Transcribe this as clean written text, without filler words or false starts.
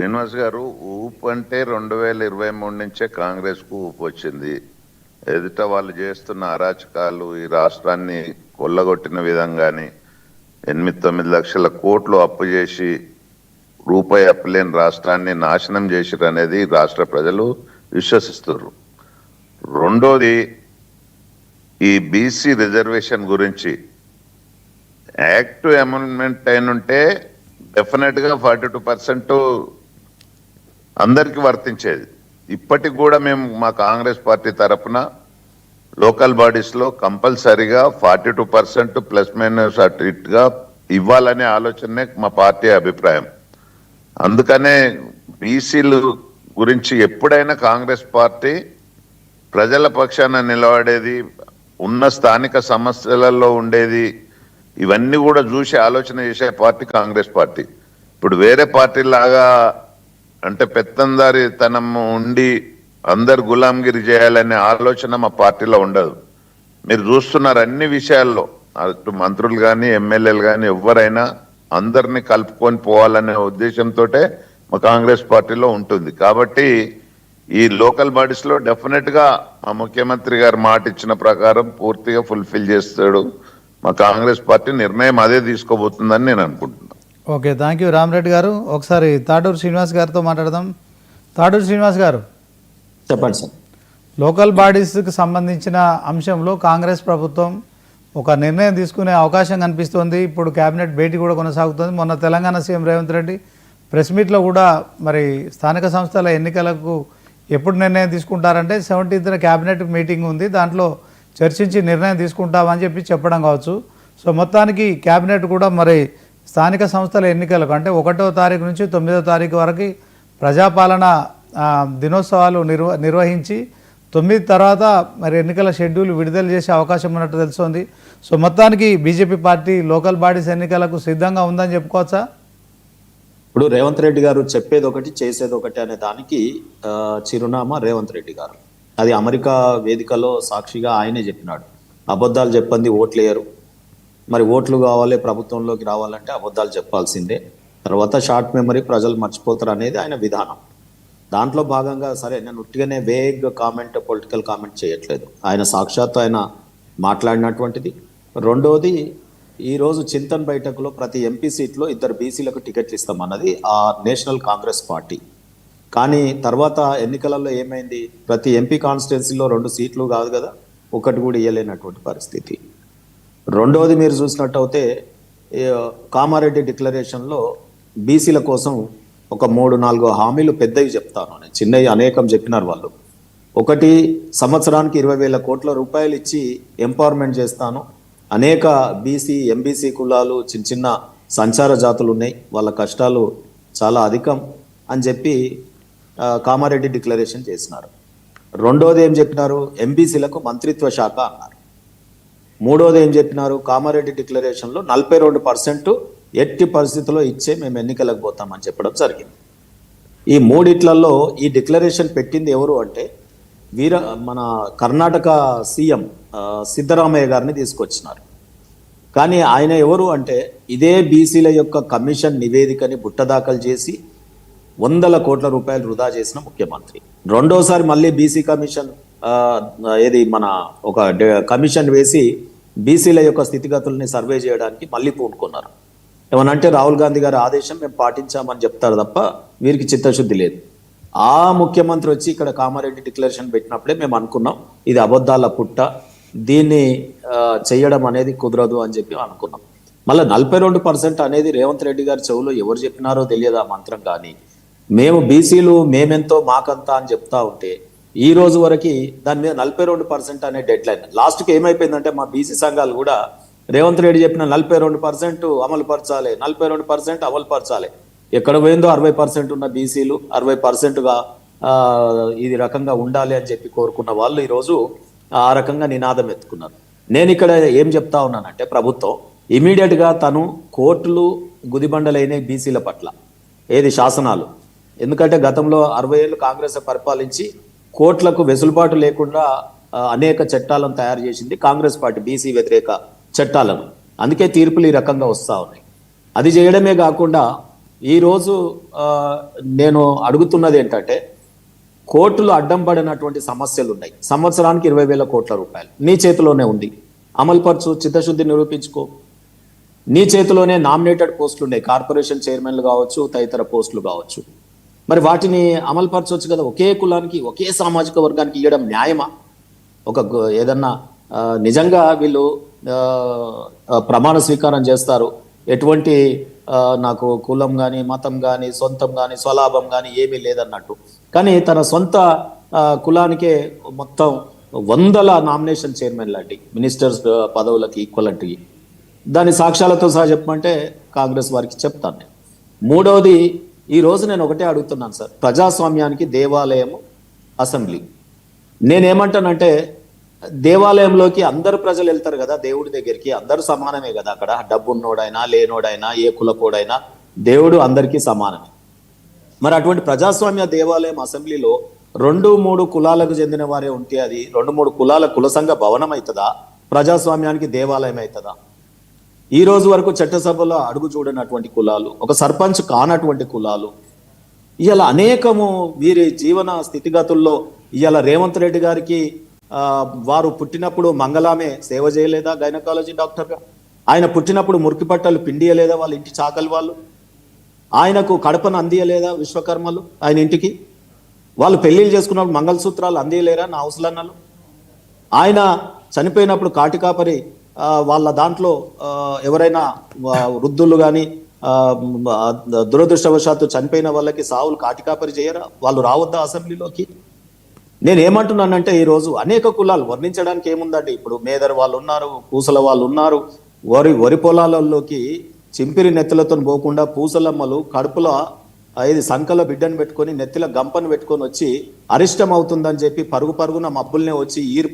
శ్రీనివాస్ గారు, ఊపు అంటే 2023 నుంచే కాంగ్రెస్ కు ఊపు వచ్చింది. ఎదుట వాళ్ళు చేస్తున్న అరాచకాలు, ఈ రాష్ట్రాన్ని కొల్లగొట్టిన విధంగాని 8-9 లక్షల కోట్లు అప్పు చేసి రూపాయి అప్పులేని రాష్ట్రాన్ని నాశనం చేసిరు అనేది రాష్ట్ర ప్రజలు విశ్వసిస్తున్నారు. రెండోది, ఈ బీసీ రిజర్వేషన్ గురించి యాక్ట్ అమెండ్మెంట్ అయినుంటే డెఫినెట్ గా 42% అందరికి వర్తించేది. ఇప్పటికి కూడా మేము మా కాంగ్రెస్ పార్టీ తరఫున లోకల్ బాడీస్ లో కంపల్సరీగా 42% ప్లస్ మైనస్ గా ఇవ్వాలనే ఆలోచనే మా పార్టీ అభిప్రాయం. అందుకనే బీసీలు గురించి ఎప్పుడైనా కాంగ్రెస్ పార్టీ ప్రజల పక్షాన నిలబడేది, ఉన్న స్థానిక సమస్యలలో ఉండేది, ఇవన్నీ కూడా చూసి ఆలోచన చేసే పార్టీ కాంగ్రెస్ పార్టీ. ఇప్పుడు వేరే పార్టీ లాగా అంటే పెత్తందారితనం ఉండి అందరు గులాంగిరి చేయాలనే ఆలోచన మా పార్టీలో ఉండదు. మీరు చూస్తున్నారు అన్ని విషయాల్లో, అటు మంత్రులు కానీ ఎమ్మెల్యేలు కానీ ఎవరైనా అందరినీ కలుపుకొని పోవాలనే ఉద్దేశంతో మా కాంగ్రెస్ పార్టీలో ఉంటుంది. కాబట్టి ఈ లోకల్ బాడీస్ లో డెఫినెట్ గా మా ముఖ్యమంత్రి గారు మాట ఇచ్చిన ప్రకారం పూర్తిగా ఫుల్ఫిల్ చేస్తాడు. మా కాంగ్రెస్ పార్టీ నిర్ణయం అదే తీసుకోబోతుందని నేను అనుకుంటున్నాను. ఓకే, థ్యాంక్ యూ రామరెడ్డి గారు. ఒకసారి తాడూరు శ్రీనివాస్ గారితో మాట్లాడదాం. తాడూరు శ్రీనివాస్ గారు, చెప్పండి సార్. లోకల్ బాడీస్కి సంబంధించిన అంశంలో కాంగ్రెస్ ప్రభుత్వం ఒక నిర్ణయం తీసుకునే అవకాశం కనిపిస్తోంది. ఇప్పుడు కేబినెట్ భేటీ కూడా కొనసాగుతుంది. మొన్న తెలంగాణ సీఎం రేవంత్ రెడ్డి ప్రెస్ మీట్లో కూడా మరి స్థానిక సంస్థల ఎన్నికలకు ఎప్పుడు నిర్ణయం తీసుకుంటారంటే 17th కేబినెట్ మీటింగ్ ఉంది, దాంట్లో చర్చించి నిర్ణయం తీసుకుంటామని చెప్పడం కావచ్చు. సో మొత్తానికి కేబినెట్ కూడా మరి స్థానిక సంస్థల ఎన్నికలకు అంటే 1వ తారీఖు నుంచి 9వ తారీఖు వరకు ప్రజాపాలన దినోత్సవాలు నిర్వహించి 9 తర్వాత మరి ఎన్నికల షెడ్యూల్ విడుదల చేసే అవకాశం ఉన్నట్టు తెలుస్తోంది. సో మొత్తానికి బీజేపీ పార్టీ లోకల్ బాడీస్ ఎన్నికలకు సిద్ధంగా ఉందని చెప్పుకోవచ్చా? ఇప్పుడు రేవంత్ రెడ్డి గారు చెప్పేది ఒకటి చేసేది ఒకటి అనే దానికి చిరునామా రేవంత్ రెడ్డి గారు. అది అమెరికా వేదికలో సాక్షిగా ఆయనే చెప్పినాడు. అబద్ధాలు చెప్పండి ఓట్లేయరు, మరి ఓట్లు కావాలి ప్రభుత్వంలోకి రావాలంటే అబద్ధాలు చెప్పాల్సిందే, తర్వాత షార్ట్ మెమరీ ప్రజలు మర్చిపోతారు అనేది ఆయన విధానం. దాంట్లో భాగంగా సరే, నేను ఉట్టిగానే వేగ్ కామెంట్, పొలిటికల్ కామెంట్ చేయట్లేదు. ఆయన సాక్షాత్తు ఆయన మాట్లాడినటువంటిది. రెండోది, ఈరోజు చింతన్ బైఠక్లో ప్రతి ఎంపీ సీట్లో 2 బీసీలకు టికెట్లు ఇస్తామన్నది ఆ నేషనల్ కాంగ్రెస్ పార్టీ. కానీ తర్వాత ఎన్నికలలో ఏమైంది, ప్రతి ఎంపీ కాన్స్టిట్యున్సీలో 2 సీట్లు కాదు కదా, ఒకటి కూడా ఇవ్వలేనటువంటి పరిస్థితి. రెండవది, మీరు చూసినట్టయితే కామారెడ్డి డిక్లరేషన్లో బీసీల కోసం ఒక 3-4 హామీలు పెద్దవి చెప్తాను, నేను చిన్నవి అనేకం చెప్పినారు వాళ్ళు. ఒకటి, సంవత్సరానికి 20,000 కోట్ల రూపాయలు ఇచ్చి ఎంపవర్మెంట్ చేస్తాను. అనేక బీసీ ఎంబీసీ కులాలు, చిన్న చిన్న సంచార జాతులు ఉన్నాయి, వాళ్ళ కష్టాలు చాలా అధికం అని చెప్పి కామారెడ్డి డిక్లరేషన్ చేసినారు. రెండోది ఏం చెప్పినారు, ఎంబీసీలకు మంత్రిత్వ శాఖ అన్నారు. మూడోది ఏం చెప్పినారు, కామారెడ్డి డిక్లరేషన్లో 42% ఎట్టి పరిస్థితుల్లో ఇచ్చే మేము ఎన్నికలకు పోతామని చెప్పడం జరిగింది. ఈ మూడిట్లలో ఈ డిక్లరేషన్ పెట్టింది ఎవరు అంటే మన కర్ణాటక సీఎం సిద్ధరామయ్య గారిని తీసుకొచ్చినారు. కానీ ఆయన ఎవరు అంటే ఇదే బీసీల యొక్క కమిషన్ నివేదికని బుట్టదాఖలు చేసి 100 కోట్ల రూపాయలు వృధా చేసిన ముఖ్యమంత్రి. రెండోసారి మళ్ళీ బీసీ కమిషన్ మన ఒక కమిషన్ వేసి బీసీల యొక్క స్థితిగతుల్ని సర్వే చేయడానికి మళ్ళీ పూనుకున్నారు. ఏమనంటే రాహుల్ గాంధీ గారి ఆదేశం మేము పాటించామని చెప్తారు తప్ప వీరికి చిత్తశుద్ధి లేదు. ఆ ముఖ్యమంత్రి వచ్చి ఇక్కడ కామారెడ్డి డిక్లరేషన్ పెట్టినప్పుడే మేము అనుకున్నాం ఇది అబద్ధాల పుట్ట, దీన్ని చేయడం అనేది కుదరదు అని చెప్పి అనుకున్నాం. మళ్ళీ 42% అనేది రేవంత్ రెడ్డి గారి చెవులో ఎవరు చెప్పినారో తెలియదు ఆ మంత్రం. కానీ మేము బీసీలు మేమెంతో మాకంతా అని చెప్తా ఉంటే ఈ రోజు వరకు దాని మీద 42% అనే డెడ్ లైన్. లాస్ట్కి ఏమైపోయిందంటే మా బీసీ సంఘాలు కూడా రేవంత్ రెడ్డి చెప్పిన 42% అమలు పరచాలి, 42% అమలు పరచాలి. ఎక్కడ పోయిందో 60% ఉన్న బీసీలు 60%గా ఇది రకంగా ఉండాలి అని చెప్పి కోరుకున్న వాళ్ళు ఈరోజు ఆ రకంగా నినాదం ఎత్తుకున్నారు. నేను ఇక్కడ ఏం చెప్తా ఉన్నానంటే ప్రభుత్వం ఇమీడియట్గా తను కోర్టులు గుదిబండలైన బీసీల పట్ల ఏది శాసనాలు, ఎందుకంటే గతంలో 60 ఏళ్ళు కాంగ్రెస్ పరిపాలించి కోర్టులకు వెసులుబాటు లేకుండా అనేక చట్టాలను తయారు చేసింది కాంగ్రెస్ పార్టీ, బీసీ వ్యతిరేక చట్టాలను. అందుకే తీర్పులు ఈ రకంగా వస్తూ ఉన్నాయి. అది చేయడమే కాకుండా ఈరోజు నేను అడుగుతున్నది ఏంటంటే, కోర్టులు అడ్డం పడినటువంటి సమస్యలు ఉన్నాయి. సంవత్సరానికి 20,000 కోట్ల రూపాయలు నీ చేతిలోనే ఉంది, అమలుపరచు, చిత్తశుద్ధి నిరూపించుకో. నీ చేతిలోనే నామినేటెడ్ పోస్టులు ఉన్నాయి, కార్పొరేషన్ చైర్మన్లు కావచ్చు, తదితర పోస్టులు కావచ్చు. మరి వాటిని అమలుపరచవచ్చు కదా. ఒకే కులానికి, ఒకే సామాజిక వర్గానికి ఇవ్వడం న్యాయమా? ఏదన్నా నిజంగా వీళ్ళు ప్రమాణ స్వీకారం చేస్తారు, ఎటువంటి నాకు కులం కానీ, మతం కానీ, సొంతం కానీ, స్వలాభం కానీ ఏమీ లేదన్నట్టు. కానీ తన సొంత కులానికే మొత్తం 100 నామినేషన్ చైర్మన్ లాంటి మినిస్టర్స్ పదవులకి ఈక్వలంటీ. దాని సాక్ష్యాలతో సహా చెప్పమంటే కాంగ్రెస్ వారికి చెప్తాను నేను. మూడవది, ఈ రోజు నేను ఒకటే అడుగుతున్నాను సార్, ప్రజాస్వామ్యానికి దేవాలయం, అసెంబ్లీ. నేనేమంటానంటే, దేవాలయంలోకి అందరు ప్రజలు వెళ్తారు కదా దేవుడి దగ్గరికి, అందరూ సమానమే కదా అక్కడ. డబ్బు ఉన్నోడైనా లేనోడైనా ఏ కులపోడైనా దేవుడు అందరికీ సమానమే. మరి అటువంటి ప్రజాస్వామ్య దేవాలయం అసెంబ్లీలో 2-3 కులాలకు చెందిన వారే ఉంటే అది 2-3 కులాల కుల సంఘ భవనం అవుతుందా, ప్రజాస్వామ్యానికి దేవాలయం అవుతుందా? ఈ రోజు వరకు చట్టసభలో అడుగు చూడనటువంటి కులాలు, ఒక సర్పంచ్ కానటువంటి కులాలు, ఇవాళ అనేకము వీరి జీవన స్థితిగతుల్లో ఇవాళ రేవంత్ రెడ్డి గారికి వారు పుట్టినప్పుడు మంగళామే సేవ చేయలేదా గైనకాలజీ డాక్టర్గా? ఆయన పుట్టినప్పుడు మురికి పట్టలు పిండియలేదా వాళ్ళ ఇంటి చాకలి వాళ్ళు? ఆయనకు కడపను అందియలేదా విశ్వకర్మలు ఆయన ఇంటికి? వాళ్ళు పెళ్లిళ్ళు చేసుకున్నప్పుడు మంగళసూత్రాలు అందియలేరా నా హౌస్లన్నలు? ఆయన చనిపోయినప్పుడు కాటికాపరి వాళ్ళ దాంట్లో ఎవరైనా వృద్ధులు కానీ దురదృష్టవశాత్తు చనిపోయిన వాళ్ళకి సావులు కాటికాపరి చేయరా? వాళ్ళు రావద్దా అసెంబ్లీలోకి? నేను ఏమంటున్నానంటే, ఈరోజు అనేక కులాలు వర్ణించడానికి ఏముందండి. ఇప్పుడు మేదర్ వాళ్ళు ఉన్నారు, పూసల వాళ్ళు ఉన్నారు. వరి పొలాలలోకి చింపిరి నెత్తులతో పోకుండా పూసలమ్మలు కడుపులో ఇది సంకల బిడ్డను పెట్టుకొని నెత్తిల గంపను పెట్టుకొని వచ్చి అరిష్టం అవుతుందని చెప్పి పరుగున మబ్బుల్నే వచ్చి ఈర్పె